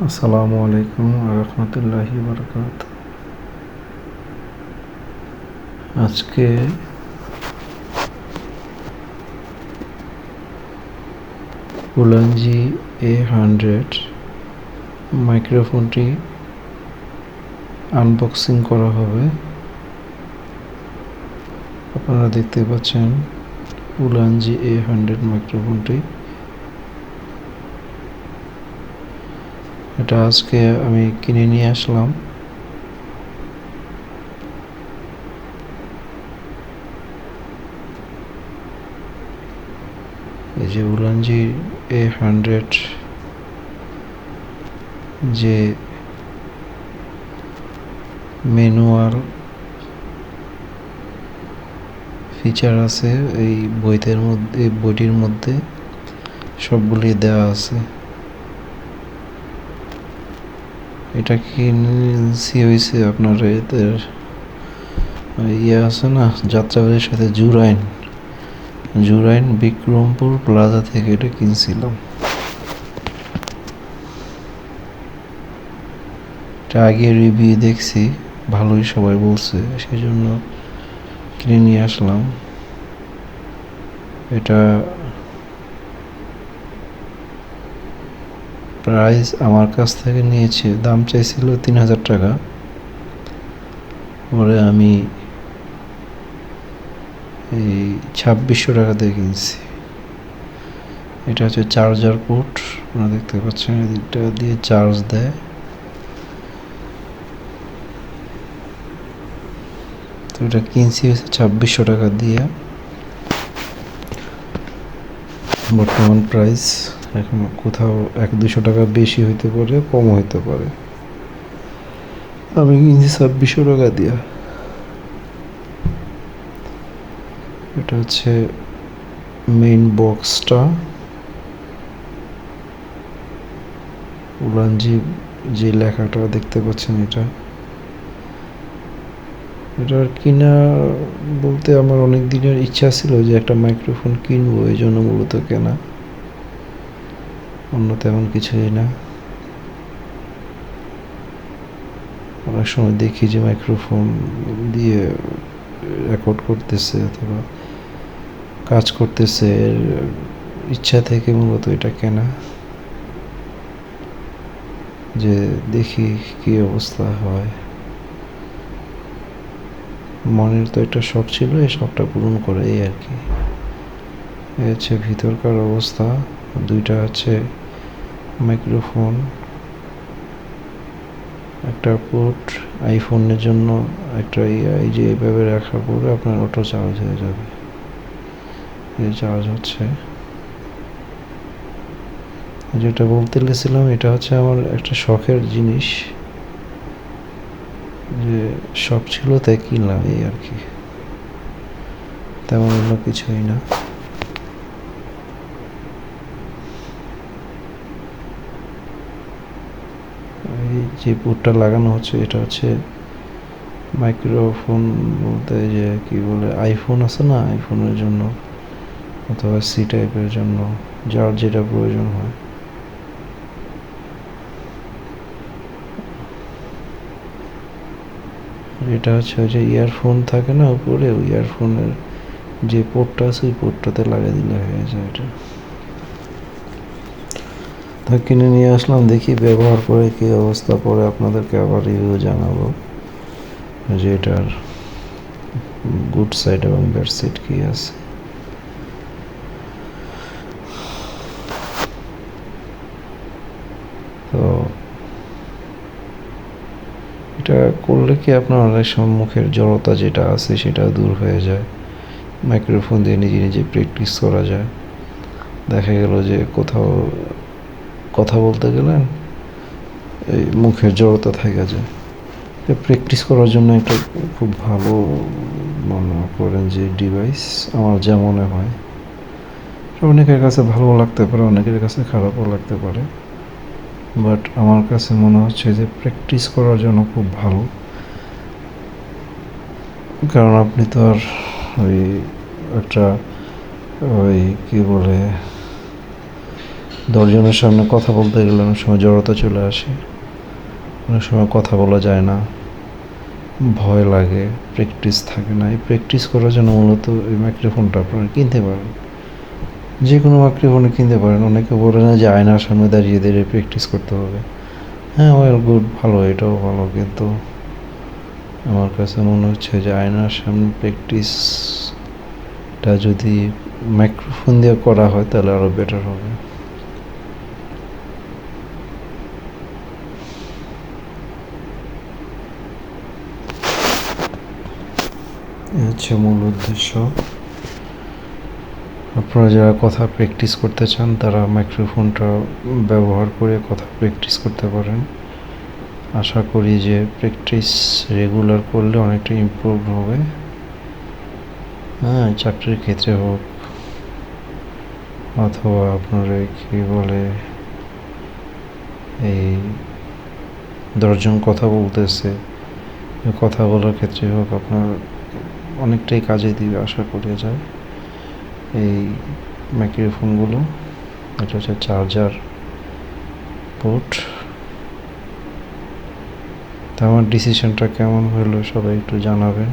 আসসালামু আলাইকুম রহমতুল্লাহি বরকাত। আজকে উলানজি A100 মাইক্রোফোনটি আনবক্সিং করা হবে। আপনারা দেখতে পাচ্ছেন উলানজি A100 মাইক্রোফোনটি। এটা আজকে আমি কিনে নিয়ে আসলাম। এই যে উলানজি A100 যে ম্যানুয়াল ফিচার আছে এই বইটির মধ্যে সবগুলি দেওয়া আছে। এটা কিনছি হয়েছে আপনার এদের আছে না, যাত্রাবাড়ির সাথে জুরাইন বিক্রমপুর প্লাজা থেকে এটা কিনছিলাম। এটা আগে রিভিউ দেখছি, ভালোই সবাই বলছে, সেই জন্য কিনে নিয়ে আসলাম। এটা প্রাইস আমার কাছ থেকে নিয়েছে, দাম চাইছিল 3000 টাকা, পরে আমি এই 2600 টাকা দিয়ে কিনছি। এটা হচ্ছে চার্জার পোর্ট, আপনারা দেখতে পাচ্ছেন, এটা দিয়ে চার্জ দেয়। তো এটা কিনছি হচ্ছে 2600 টাকা দিয়ে। বর্তমান প্রাইস এখন কোথাও 1-200 টাকা বেশি হইতে পারে, কম হইতে পারে। আমি কিনছি 2600 টাকা দিয়া। এটা হচ্ছে মেইন বক্সটা, উলানজি যে লেখাটা দেখতে পাচ্ছেন, এটার কিনা বলতে আমার অনেক দিনের ইচ্ছা ছিল যে একটা মাইক্রোফোন কিনবো, এই জন্য মূলত কেনা, অন্য তেমন কিছুই না। অনেক সময় দেখি যে মাইক্রোফোন দিয়ে রেকর্ড করতেছে অথবা কাজ করতেছে, ইচ্ছা থেকে মূলত এটা কেনা, যে দেখি কি অবস্থা হয়। মনের তো একটা শখ ছিল, এই শখটা পূরণ করে, এই আর কি। এই হচ্ছে ভিতরকার অবস্থা। দুইটা আছে মাইক্রোফোন, একটা পোর্ট আইফোনের জন্য, একটা এই যে এইভাবে রাখার পরে আপনার অটো চার্জ হয়ে যাবে। এই চার্জ হচ্ছে, যেটা বলতে গেছিলাম, এটা হচ্ছে আমার একটা শখের জিনিস, যে শখ ছিল তাই কিনলাম, এই আর কি, তেমন অন্য কিছুই না। এই যে পোর্টটা লাগানো হচ্ছে, এটা হচ্ছে মাইক্রোফোন বলতে যে কি বলে, আইফোন আছে না, আইফোনের জন্য অথবা সি টাইপের জন্য, যার যেটা প্রয়োজন হয়। এটা হচ্ছে ওই যে ইয়ারফোন থাকে না উপরে, ওই ইয়ারফোনের যে পোর্টটা আছে ওই পোর্টটাতে লাগিয়ে দিলে হয়ে যায়। এটা তো কিনে নিয়ে আসলাম, দেখি ব্যবহার করে কি অবস্থা, পরে আপনাদেরকে আবার রিভিউ জানাবো যে এটার গুড সাইড এবং ব্যাড সাইড কি আছে। তো এটা করলে কি আপনার অনেক সময় মুখের জড়তা যেটা আছে সেটা দূর হয়ে যায়। মাইক্রোফোন দিয়ে নিজে নিজে প্র্যাকটিস করা যায়। দেখা গেল যে কোথাও কথা বলতে গেলেন, এই মুখের জড়তা থেকে যায়, প্র্যাকটিস করার জন্য একটা খুব ভালো মনে করেন যে ডিভাইস, আমার যা মনে হয়। অনেকের কাছে ভালো লাগতে পারে, অনেকের কাছে খারাপও লাগতে পারে, বাট আমার কাছে মনে হচ্ছে যে প্র্যাকটিস করার জন্য খুব ভালো। কারণ আপনি তো আর ওই একটা ওই কি বলে দশজনের সামনে কথা বলতে গেলে অনেক সময় জড়তা চলে আসে, অনেক সময় কথা বলা যায় না, ভয় লাগে, প্র্যাকটিস থাকে না। এই প্র্যাকটিস করার জন্য মূলত এই মাইক্রোফোনটা আপনারা কিনতে পারেন, যে কোনো মাইক্রোফোনই কিনতে পারেন। অনেকে বলে না যে আয়নার সামনে দাঁড়িয়ে দাঁড়িয়ে প্র্যাকটিস করতে হবে। হ্যাঁ, ওয়েল গুড, ভালো, এটাও ভালো, কিন্তু আমার কাছে মনে হচ্ছে যে আয়নার সামনে প্র্যাকটিসটা যদি মাইক্রোফোন দিয়ে করা হয় তাহলে আরও বেটার হবে। এই হচ্ছে মূল উদ্দেশ্য। আপনারা যারা কথা প্র্যাকটিস করতে চান তারা মাইক্রোফোনটা ব্যবহার করে কথা প্র্যাকটিস করতে পারেন। আশা করি যে প্র্যাকটিস রেগুলার করলে অনেকটা ইমপ্রুভ হবে। হ্যাঁ, চাকরির ক্ষেত্রে হোক অথবা আপনার কী বলে এই 10জন কথা বলতেছে, কথা বলার ক্ষেত্রে হোক, আপনার অনেকটাই কাজে দিবে আশা করা যায় এই মাইক্রোফোনগুলো। এটা হচ্ছে চার্জার পোর্ট। তা আমার ডিসিশনটা কেমন হলো সবাই একটু জানাবেন।